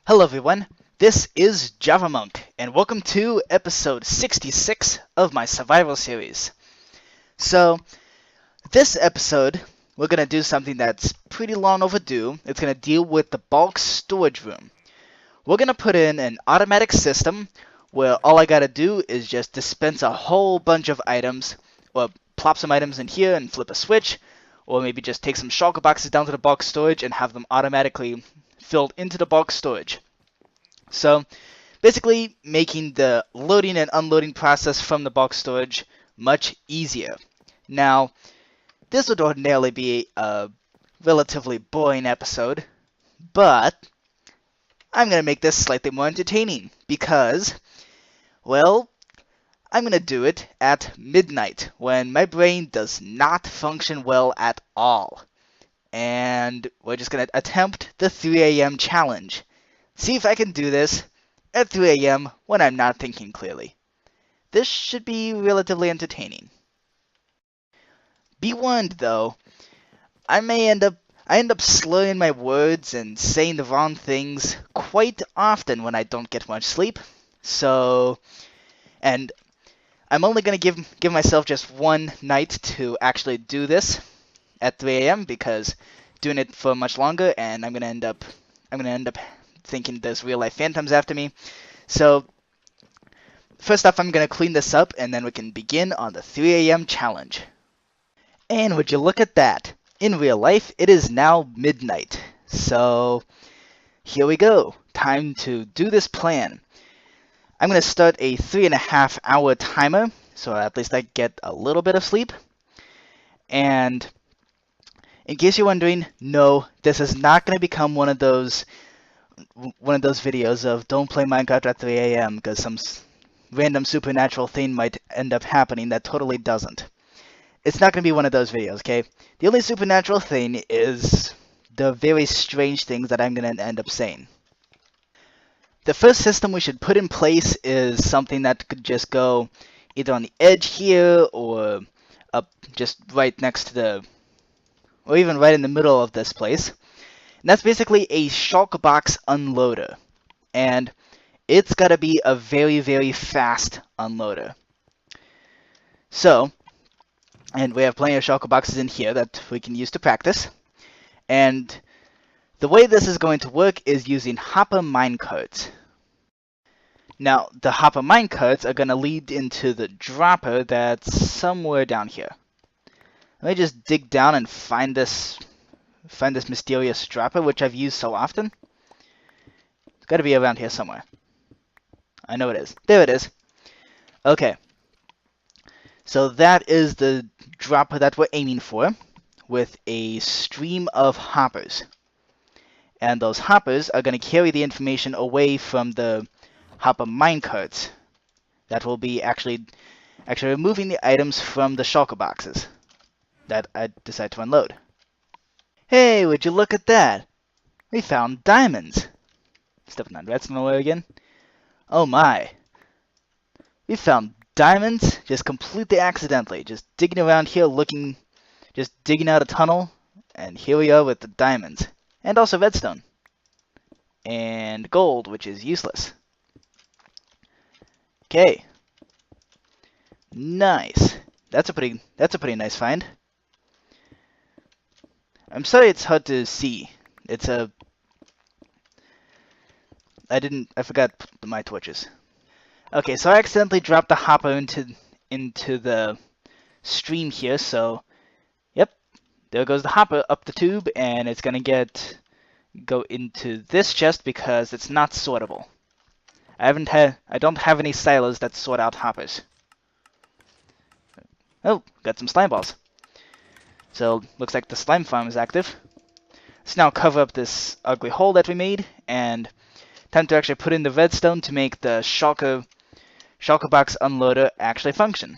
Hello everyone, this is Javamonk, and welcome to episode 66 of my survival series. So, this episode, we're going to do something that's pretty long overdue. It's going to deal with the bulk storage room. We're going to put in an automatic system where all I got to do is just dispense a whole bunch of items, or plop some items in here and flip a switch, or maybe just take some shulker boxes down to the bulk storage and have them automatically filled into the bulk storage. So basically making the loading and unloading process from the bulk storage much easier. Now, this would ordinarily be a relatively boring episode, but I'm going to make this slightly more entertaining because, well, I'm going to do it at midnight when my brain does not function well at all. And we're just going to attempt the 3 a.m. challenge. See if I can do this at 3 a.m. when I'm not thinking clearly. This should be relatively entertaining. Be warned though, I end up slurring my words and saying the wrong things quite often when I don't get much sleep. And I'm only going to give myself just one night to actually do this at 3 a.m. because doing it for much longer and I'm going to end up thinking there's real life phantoms after me. So first off, I'm going to clean this up and then we can begin on the 3 a.m. challenge. And would you look at that? In real life, it is now midnight. So here we go. Time to do this plan. I'm going to start a 3.5 hour timer, so at least I get a little bit of sleep. And in case you're wondering, no, this is not going to become one of those videos of don't play Minecraft at 3 a.m. because some random supernatural thing might end up happening that totally doesn't. It's not going to be one of those videos, okay? The only supernatural thing is the very strange things that I'm going to end up saying. The first system we should put in place is something that could just go either on the edge here or up just right next to or even right in the middle of this place. And that's basically a shulker box unloader. And it's got to be a very, very fast unloader. So, and we have plenty of shulker boxes in here that we can use to practice. And the way this is going to work is using hopper minecarts. Now, the hopper minecarts are going to lead into the dropper that's somewhere down here. Let me just dig down and find this mysterious dropper, which I've used so often. It's got to be around here somewhere. I know it is. There it is. Okay. So that is the dropper that we're aiming for, with a stream of hoppers. And those hoppers are going to carry the information away from the hopper minecarts. That will be actually removing the items from the shulker boxes that I decide to unload. Hey, would you look at that? We found diamonds. Stepping on redstone away again. Oh my. We found diamonds just completely accidentally. Just digging around here looking, just digging out a tunnel. And here we are with the diamonds. And also redstone. And gold, which is useless. Okay. Nice. That's a pretty nice find. I'm sorry it's hard to see. I forgot my torches. Okay, so I accidentally dropped the hopper into the stream here, so yep, there goes the hopper up the tube, and it's gonna go into this chest because it's not sortable. I don't have any silos that sort out hoppers. Oh, got some slime balls. So, looks like the slime farm is active. Let's now cover up this ugly hole that we made, and time to actually put in the redstone to make the shulker box unloader actually function.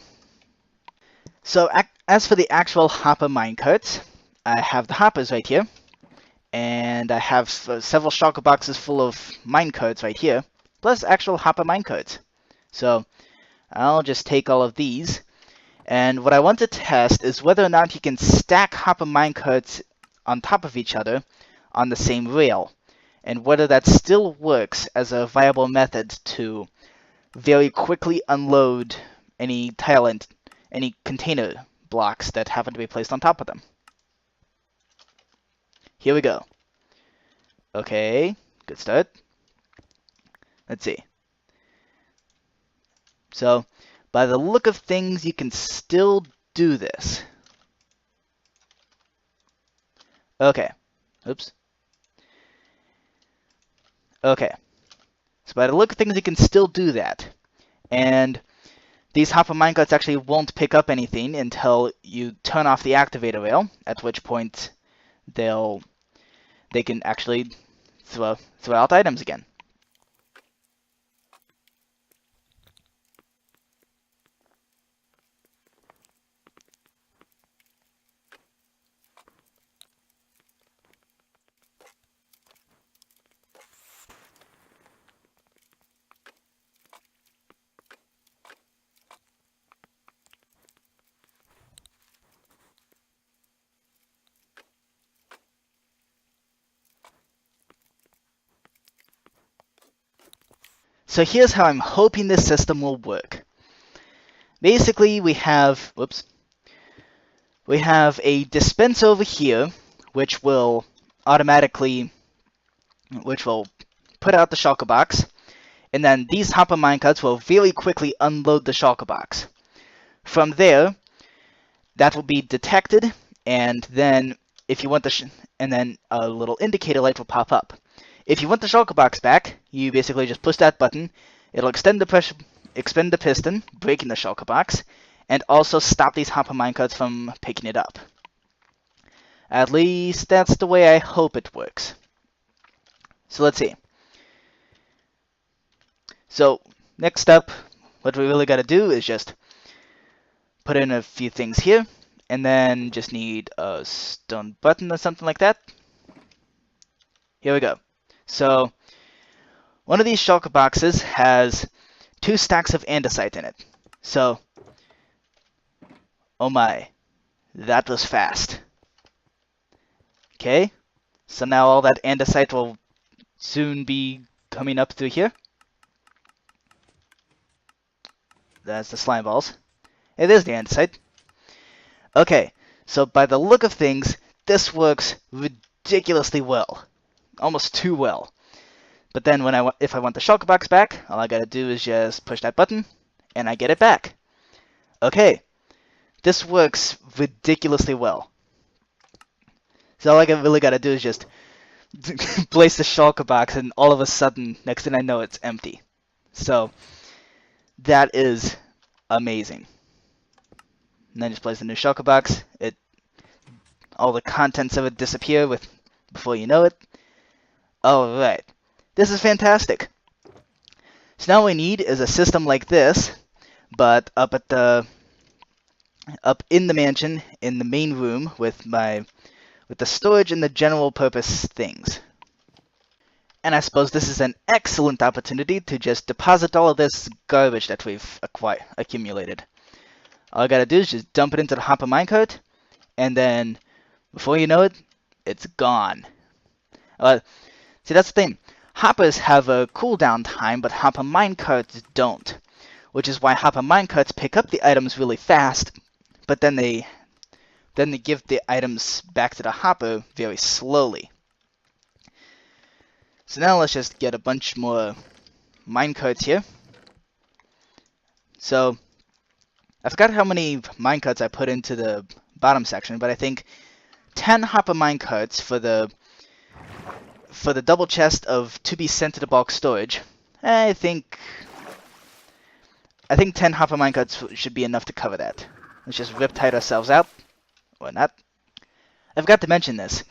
So, as for the actual hopper minecarts, I have the hoppers right here, and I have several shulker boxes full of minecarts right here, plus actual hopper minecarts. So, I'll just take all of these. And what I want to test is whether or not you can stack hopper minecarts on top of each other on the same rail. and whether that still works as a viable method to very quickly unload any tile and any container blocks that happen to be placed on top of them. Here we go. Okay, good start. Let's see. So, by the look of things, you can still do this. Okay. Oops. Okay. So by the look of things, you can still do that. And these hopper minecarts actually won't pick up anything until you turn off the activator rail, at which point they can actually throw out items again. So here's how I'm hoping this system will work. Basically, we have a dispenser over here, which will put out the shulker box, and then these hopper minecarts will very quickly unload the shulker box. From there, that will be detected, and then if you want and then a little indicator light will pop up. If you want the shulker box back, you basically just push that button. It'll expend the piston, breaking the shulker box, and also stop these hopper minecarts from picking it up. At least that's the way I hope it works. So let's see. So next up, what we really got to do is just put in a few things here, and then just need a stone button or something like that. Here we go. So one of these shulker boxes has 2 stacks of andesite in it. So, oh my, that was fast. Okay, so now all that andesite will soon be coming up through here. That's the slime balls. It is the andesite. Okay, so by the look of things, this works ridiculously well. Almost too well. But then if I want the shulker box back, all I gotta do is just push that button, and I get it back. Okay, this works ridiculously well. So all I really gotta do is just place the shulker box, and all of a sudden, next thing I know, it's empty. So that is amazing. And then just place the new shulker box. All the contents of it disappear before you know it. All right, this is fantastic. So now all we need is a system like this, but up in the mansion, in the main room, with the storage and the general purpose things. And I suppose this is an excellent opportunity to just deposit all of this garbage that we've accumulated. All I gotta do is just dump it into the hopper minecart, and then before you know it, it's gone. See, that's the thing. Hoppers have a cooldown time, but hopper minecarts don't, which is why hopper minecarts pick up the items really fast, but then they give the items back to the hopper very slowly. So now let's just get a bunch more minecarts here. So I forgot how many minecarts I put into the bottom section, but I think 10 hopper minecarts for the double chest of to be sent to the bulk storage. I think 10 hopper minecarts should be enough to cover that. Let's just rip-tide ourselves out. Or not. I forgot to mention this.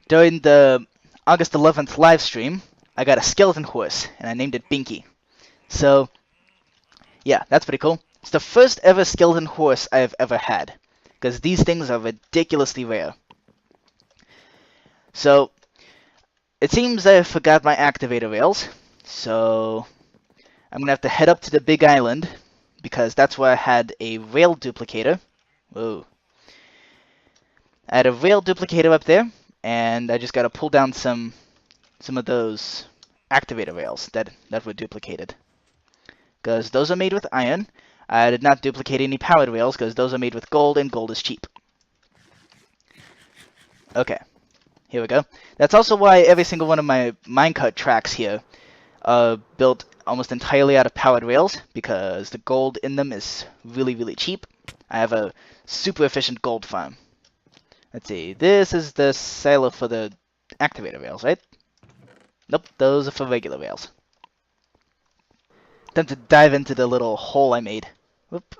During the August 11th live stream, I got a skeleton horse, and I named it Binky. So, yeah, that's pretty cool. It's the first ever skeleton horse I have ever had, because these things are ridiculously rare. So, it seems I forgot my activator rails, so I'm going to have to head up to the big island, because that's where I had a rail duplicator. Whoa. I had a rail duplicator up there, and I just got to pull down some some of those activator rails that were duplicated. Because those are made with iron. I did not duplicate any powered rails because those are made with gold, and gold is cheap. Okay, here we go. That's also why every single one of my minecart tracks here are built almost entirely out of powered rails, because the gold in them is really, really cheap. I have a super efficient gold farm. Let's see, this is the silo for the activator rails, right? Nope, those are for regular rails. Time to dive into the little hole I made. Whoop.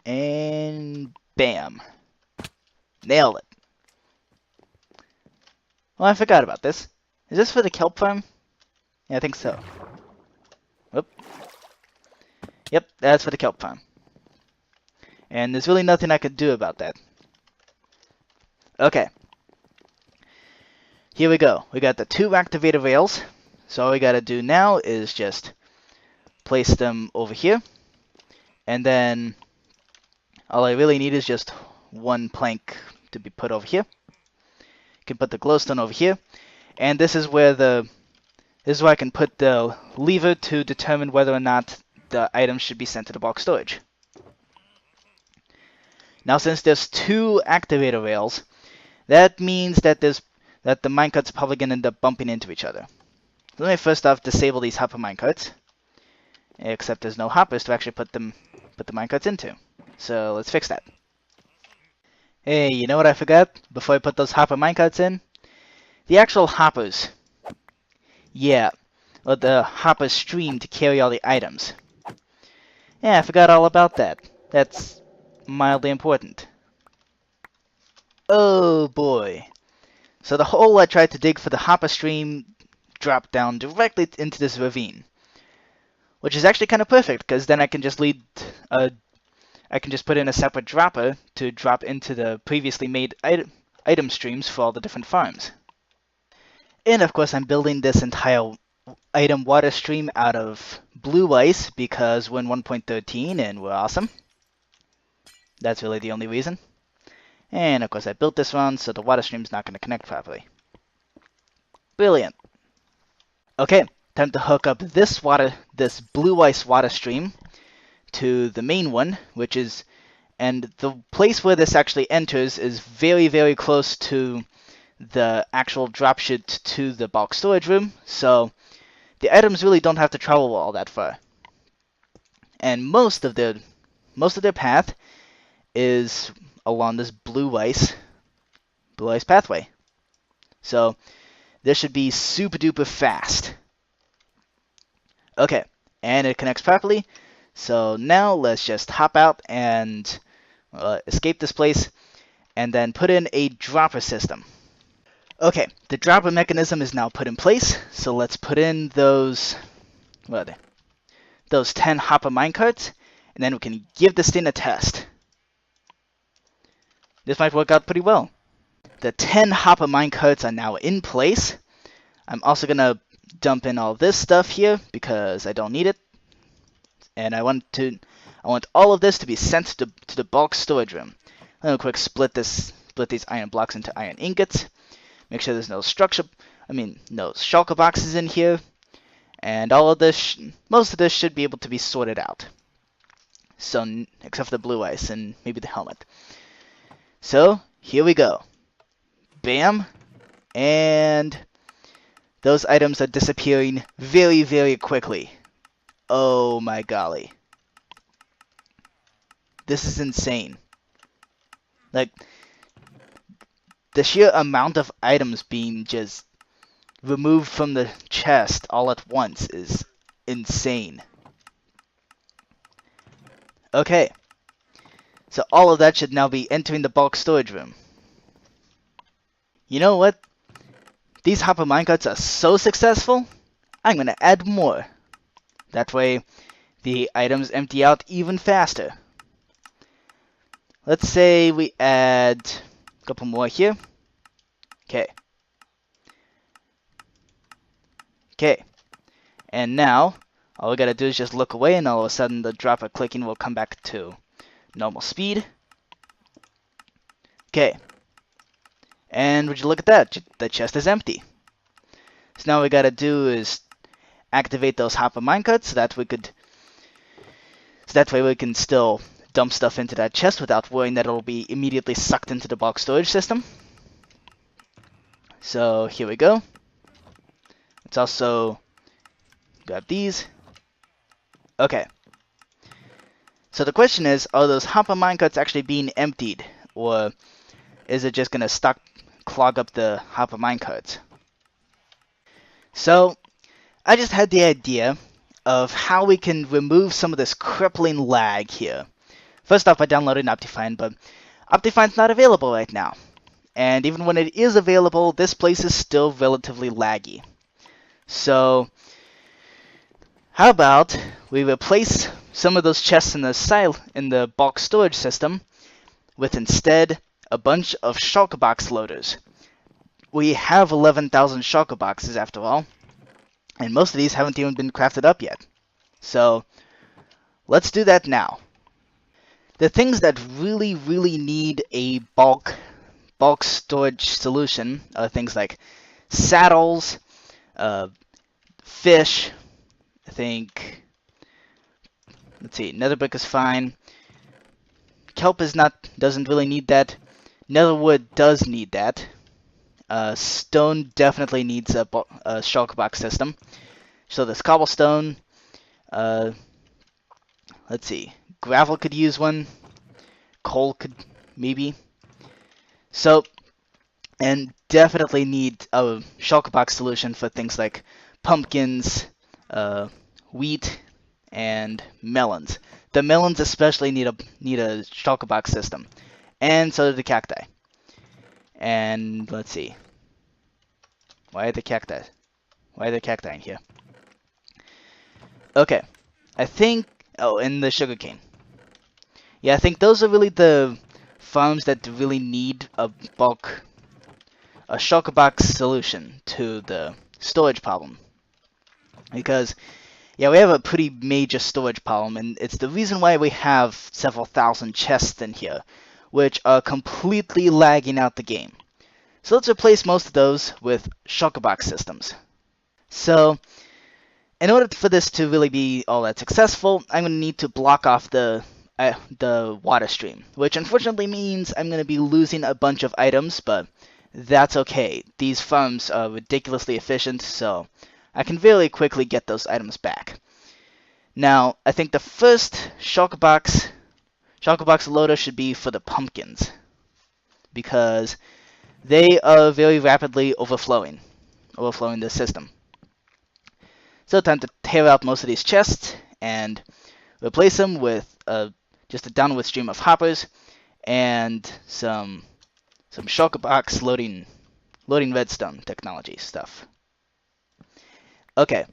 And bam. Nailed it. Well, I forgot about this. Is this for the kelp farm? Yeah, I think so. Whoop. Yep, that's for the kelp farm. And there's really nothing I could do about that. Okay. Here we go. We got the 2 activator rails. So all we gotta do now is just place them over here. And then all I really need is just 1 plank to be put over here. You can put the glowstone over here. And this is where I can put the lever to determine whether or not the items should be sent to the bulk storage. Now, since there's 2 activator rails, that means that the minecart's probably going to end up bumping into each other. So let me first off disable these hopper minecarts, except there's no hoppers to actually put the minecarts into. So let's fix that. Hey, you know what I forgot before I put those hopper minecarts in? The actual hoppers. Yeah, or the hopper stream to carry all the items. Yeah, I forgot all about that. That's mildly important. Oh boy. So the hole I tried to dig for the hopper stream dropped down directly into this ravine. Which is actually kind of perfect, because then I can just put in a separate dropper to drop into the previously made item streams for all the different farms. And of course I'm building this entire item water stream out of blue ice because we're in 1.13 and we're awesome. That's really the only reason. And of course I built this one so the water stream's not going to connect properly. Brilliant. Okay, time to hook up this blue ice water stream to the main one, and the place where this actually enters is very, very close to the actual drop chute to the bulk storage room, so the items really don't have to travel all that far. And most of their path is along this blue ice pathway. So this should be super duper fast. Okay, and it connects properly. So now let's just hop out and escape this place and then put in a dropper system. Okay, the dropper mechanism is now put in place, so let's put in those 10 hopper minecarts, and then we can give this thing a test. This might work out pretty well. The 10 hopper minecarts are now in place. I'm also going to dump in all this stuff here because I don't need it. And I want all of this to be sent to the bulk storage room. Let me quick split these iron blocks into iron ingots. Make sure there's no shulker boxes in here. And all of this, most of this should be able to be sorted out. So, except for the blue ice and maybe the helmet. So, here we go. Bam. And those items are disappearing very, very quickly. Oh my golly. This is insane. Like, the sheer amount of items being just removed from the chest all at once is insane. Okay. So all of that should now be entering the bulk storage room. You know what? These hopper minecarts are so successful, I'm going to add more. That way, the items empty out even faster. Let's say we add a couple more here. Okay. Okay. And now, all we gotta do is just look away, and all of a sudden the dropper clicking will come back to normal speed. Okay. And would you look at that? The chest is empty. So now we gotta do is activate those hopper minecarts so that way we can still dump stuff into that chest without worrying that it'll be immediately sucked into the bulk storage system. So here we go. Let's also grab these. Okay. So the question is, are those hopper minecarts actually being emptied? Or is it just going to clog up the hopper minecarts? So I just had the idea of how we can remove some of this crippling lag here. First off, I downloaded Optifine, but Optifine's not available right now. And even when it is available, this place is still relatively laggy. So how about we replace some of those chests in the bulk storage system with instead a bunch of shulker box loaders. We have 11,000 shulker boxes after all, and most of these haven't even been crafted up yet. So let's do that now. The things that really need a bulk storage solution are things like saddles, fish, I think, let's see, nether brick is fine. Kelp doesn't really need that. Netherwood does need that. Stone definitely needs a shulker box system. So there's cobblestone. Let's see, gravel could use one. Coal could maybe. So, and definitely need a shulker box solution for things like pumpkins, wheat, and melons. The melons especially need a shulker box system, and so do the cacti. And let's see, why are the cacti? Why are the cacti in here? Okay, I think. Oh, and the sugarcane. Yeah, I think those are really the farms that really need a shulker box solution to the storage problem. Because, yeah, we have a pretty major storage problem, and it's the reason why we have several thousand chests in here, which are completely lagging out the game. So let's replace most of those with shulker box systems. So, in order for this to really be all that successful, I'm going to need to block off the water stream, which unfortunately means I'm going to be losing a bunch of items, but that's okay. These farms are ridiculously efficient, so I can very quickly get those items back. Now, I think the first shulker box loader should be for the pumpkins, because they are very rapidly overflowing the system. So time to tear out most of these chests and replace them with just a downward stream of hoppers and some shulker box loading redstone technology stuff. Okay,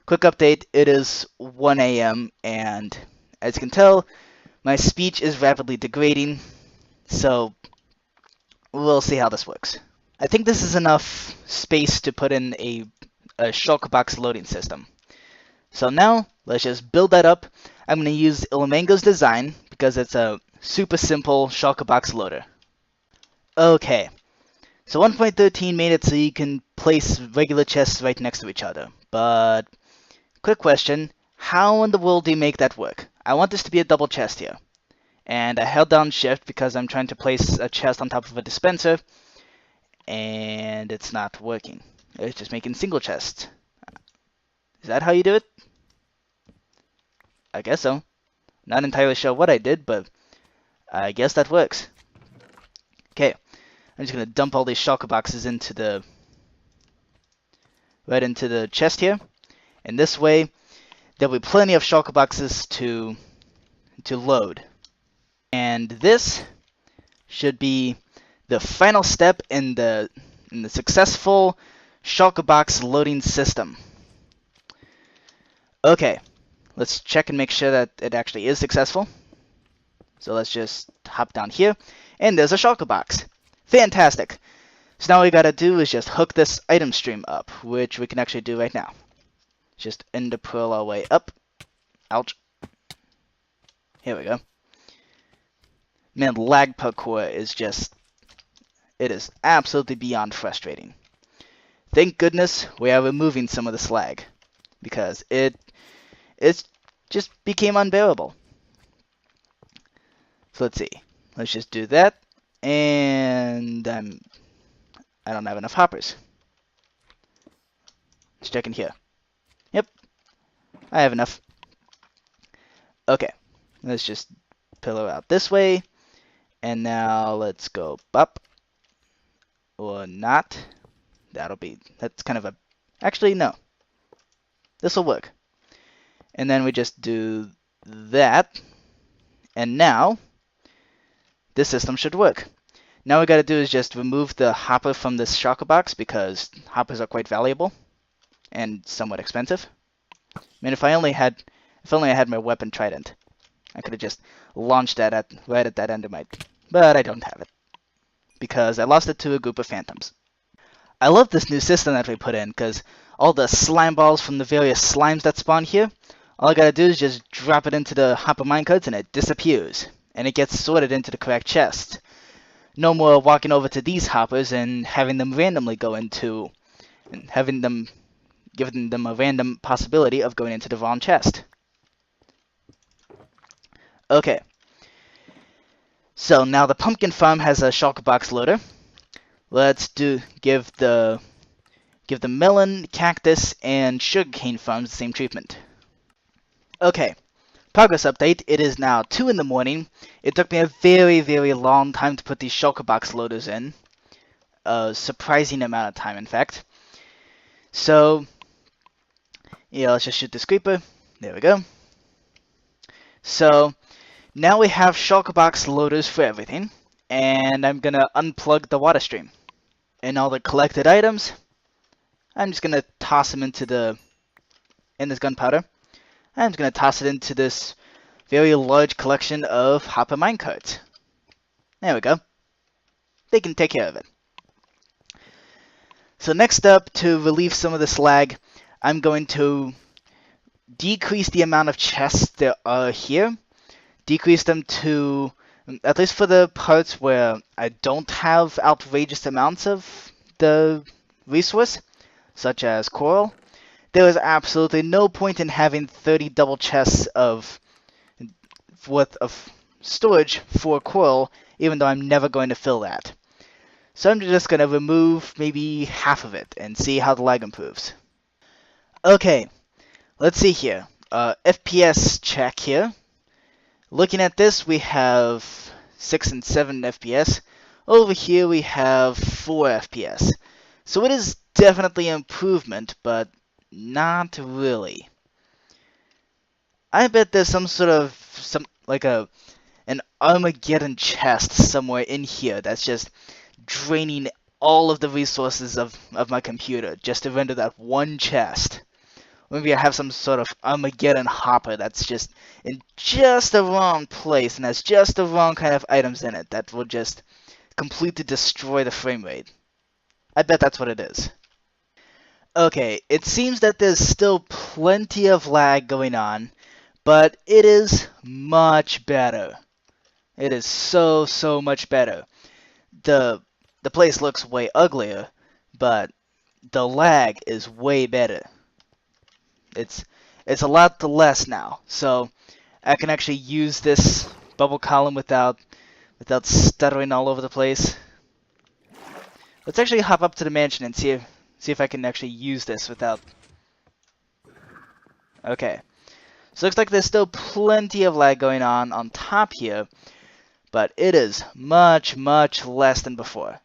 quick update. It is 1 a.m. and as you can tell, my speech is rapidly degrading. So we'll see how this works. I think this is enough space to put in a shulker box loading system. So now, let's just build that up. I'm going to use Ilmango's design because it's a super simple shulker box loader. Okay, so 1.13 made it so you can place regular chests right next to each other. But, quick question, how in the world do you make that work? I want this to be a double chest here. And I held down shift because I'm trying to place a chest on top of a dispenser. And it's not working. It's just making single chests. Is that how you do it? I guess so. Not entirely sure what I did, but I guess that works. Okay, I'm just going to dump all these shulker boxes right into the chest here. And this way, there'll be plenty of shulker boxes to load. And this should be the final step in the successful shulker box loading system. Okay, let's check and make sure that it actually is successful. So let's just hop down here, and there's a shulker box. Fantastic. So now all we gotta do is just hook this item stream up, which we can actually do right now. Just ender pearl our way up. Ouch. Here we go. Man, lag parkour is just... it is absolutely beyond frustrating. Thank goodness we are removing some of the slag, because it just became unbearable. So let's see. Let's just do that, and I don't have enough hoppers. Let's check in here. Yep, I have enough. Okay, let's just pillow out this way, and now let's go up, or not. That's kind of a, actually no, this will work. And then we just do that, and now this system should work. Now we gotta do is just remove the hopper from this shulker box, because hoppers are quite valuable and somewhat expensive. I mean, if I only had my weapon trident, I could have just launched that right at that endermite. But I don't have it, because I lost it to a group of phantoms. I love this new system that we put in, because all the slime balls from the various slimes that spawn here, all I gotta do is just drop it into the hopper minecarts and it disappears. And it gets sorted into the correct chest. No more walking over to these hoppers and having them randomly go into, and giving them a random possibility of going into the wrong chest. Okay. So now the pumpkin farm has a shulker box loader. Let's give the melon, cactus, and sugarcane farms the same treatment. Okay. Progress update. It is now 2 in the morning. It took me a very, very long time to put these shulker box loaders in. A surprising amount of time, in fact. So, yeah, let's just shoot this creeper. There we go. So, now we have shulker box loaders for everything. And I'm going to unplug the water stream. And all the collected items, I'm just going to toss them into this gunpowder. I'm just going to toss it into this very large collection of hopper minecarts. There we go. They can take care of it. So next up, to relieve some of the slag, I'm going to decrease the amount of chests there are here. Decrease them to, at least for the parts where I don't have outrageous amounts of the resource, such as coral. There is absolutely no point in having 30 double chests worth of storage for coral, even though I'm never going to fill that. So I'm just going to remove maybe half of it and see how the lag improves. Okay, let's see here. FPS check here. Looking at this, we have 6 and 7 FPS. Over here we have 4 FPS. So it is definitely an improvement, but not really. I bet there's an Armageddon chest somewhere in here that's just draining all of the resources of my computer just to render that one chest. Maybe I have some sort of Armageddon hopper that's just in just the wrong place and has just the wrong kind of items in it that will just completely destroy the frame rate. I bet that's what it is. Okay, it seems that there's still plenty of lag going on, but it is much better. It is so much better. The place looks way uglier, but the lag is way better. It's a lot less now, so I can actually use this bubble column without stuttering all over the place. Let's actually hop up to the mansion and see if I can actually use this without... Okay. So looks like there's still plenty of lag going on top here, but it is much less than before.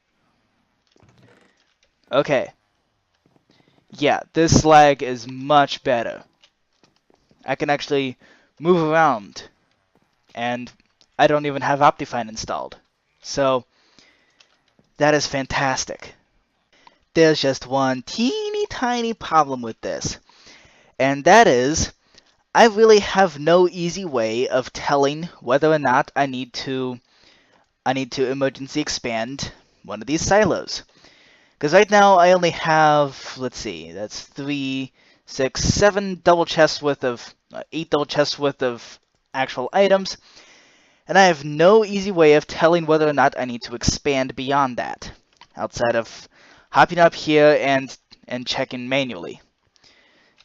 Okay. Yeah, this lag is much better. I can actually move around, and I don't even have Optifine installed. So, that is fantastic. There's just one teeny tiny problem with this, and that is, I really have no easy way of telling whether or not I need to emergency expand one of these silos. Because right now I only have, let's see, that's 3, 6, 7 double chests worth of, 8 double chests worth of actual items, and I have no easy way of telling whether or not I need to expand beyond that, outside of hopping up here and and checking manually.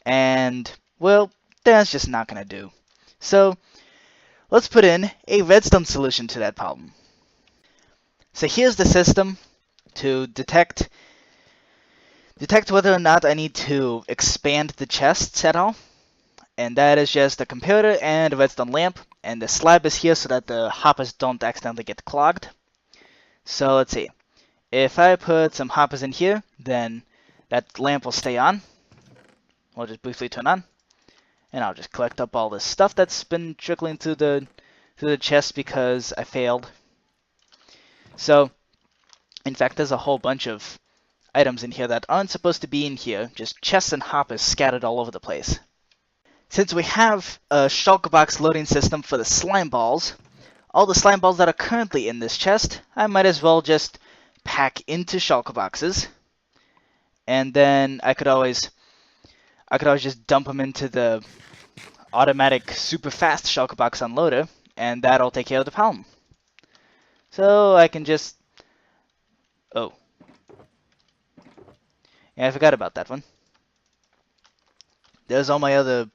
And, well, that's just not going to do. So, let's put in a redstone solution to that problem. So here's the system to detect whether or not I need to expand the chests at all. And that is just a computer and a redstone lamp. And the slab is here so that the hoppers don't accidentally get clogged. So let's see. If I put some hoppers in here, then that lamp will stay on. We'll just briefly turn on. And I'll just collect up all this stuff that's been trickling through the chest because I failed. So, in fact, there's a whole bunch of items in here that aren't supposed to be in here. Just chests and hoppers scattered all over the place. Since we have a shulker box loading system for the slime balls, all the slime balls that are currently in this chest, I might as well just pack into shulker boxes. And then I could always just dump them into the automatic super fast shulker box unloader, and that'll take care of the problem. So I can just... Oh. Yeah, I forgot about that one. There's all my other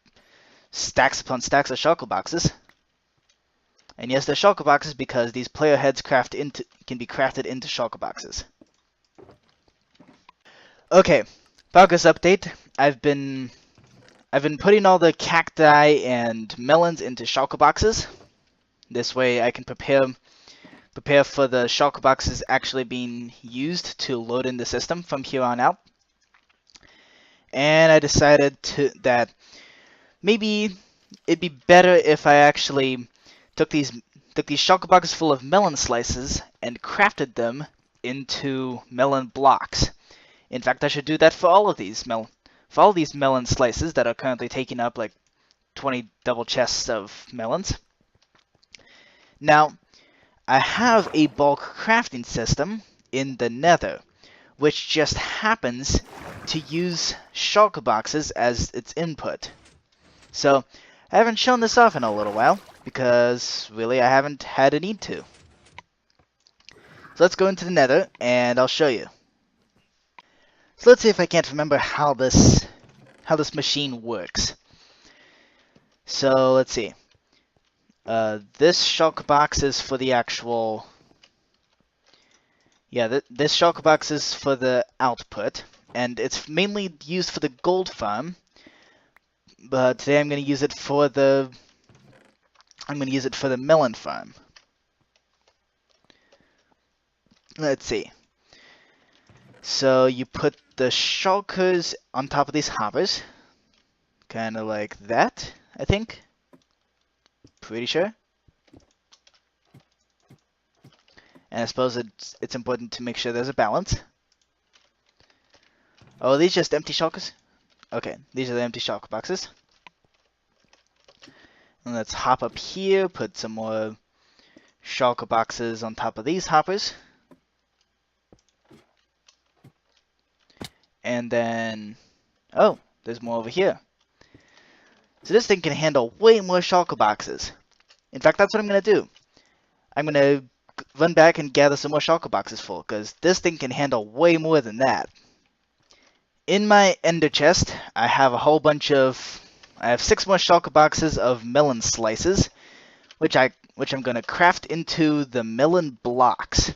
stacks upon stacks of shulker boxes. And yes, they're shulker boxes because these player heads can be crafted into shulker boxes. Okay, progress update. I've been putting all the cacti and melons into shulker boxes. This way I can prepare for the shulker boxes actually being used to load in the system from here on out. And I decided that maybe it'd be better if I actually took these shulker boxes full of melon slices and crafted them into melon blocks. In fact, I should do that for all of these melon slices that are currently taking up like 20 double chests of melons. Now, I have a bulk crafting system in the Nether, which just happens to use shulker boxes as its input. So, I haven't shown this off in a little while, because really I haven't had a need to. So let's go into the Nether, and I'll show you. So let's see if I can't remember how this machine works. So let's see. This shulker box is for the actual... Yeah, this shulker box is for the output, and it's mainly used for the gold farm. But today I'm going to use it for the melon farm. Let's see. So you put the shulkers on top of these hoppers, kind of like that, I think. Pretty sure. And I suppose it's important to make sure there's a balance. Oh, are these just empty shulkers? Okay, these are the empty shulker boxes. And let's hop up here, put some more shulker boxes on top of these hoppers. And then... Oh, there's more over here. So this thing can handle way more shulker boxes. In fact, that's what I'm going to do. I'm going to run back and gather some more shulker boxes full, because this thing can handle way more than that. In my ender chest, I have a whole bunch of... I have 6 more shulker boxes of melon slices, which I'm going to craft into the melon blocks.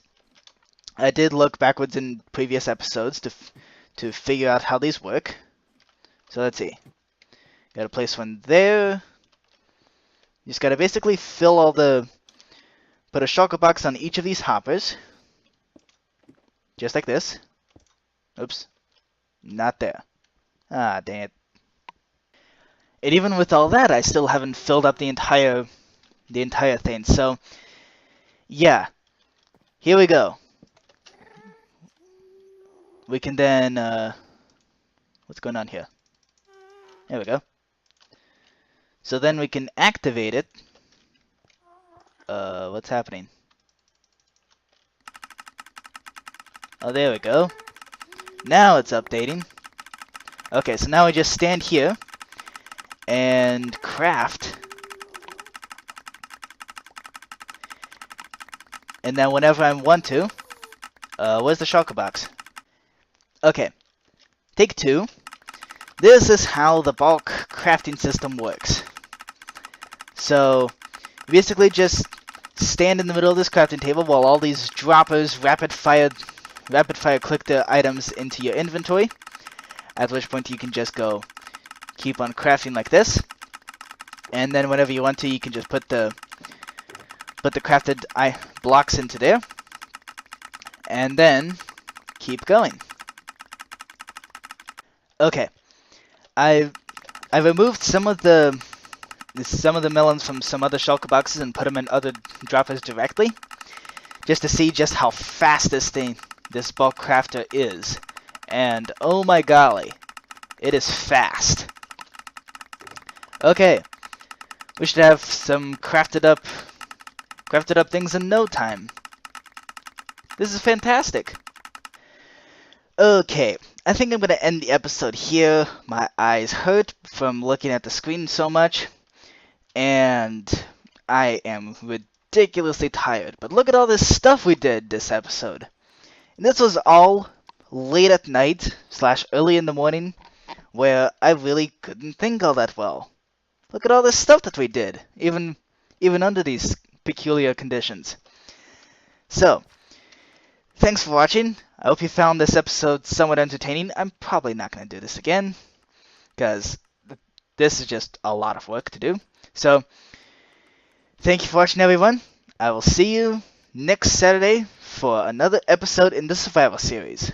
I did look backwards in previous episodes to figure out how these work. So let's see. Got to place one there. You just got to basically fill all the... Put a shulker box on each of these hoppers. Just like this. Oops. Not there. Ah, dang it. And even with all that, I still haven't filled up the entire thing. So, yeah. Here we go. We can then, what's going on here? There we go. So then we can activate it. What's happening? Oh, there we go. Now it's updating. Okay, so now we just stand here and craft. And then whenever I want to, where's the shulker box? Okay, Take 2. This is how the bulk crafting system works. So, basically just stand in the middle of this crafting table while all these droppers rapid fire click the items into your inventory. At which point you can just go keep on crafting like this. And then whenever you want to, you can just put the crafted blocks into there. And then keep going. Okay. I removed some of the melons from some other shulker boxes and put them in other droppers directly, just to see just how fast this bulk crafter is. And oh my golly, it is fast. Okay, we should have some crafted up things in no time. This is fantastic. Okay, I think I'm going to end the episode here. My eyes hurt from looking at the screen so much, and I am ridiculously tired. But look at all this stuff we did this episode. And this was all late at night / early in the morning, where I really couldn't think all that well. Look at all this stuff that we did, even under these peculiar conditions. So, thanks for watching. I hope you found this episode somewhat entertaining. I'm probably not going to do this again, because this is just a lot of work to do. So, thank you for watching, everyone. I will see you next Saturday for another episode in the Survival series.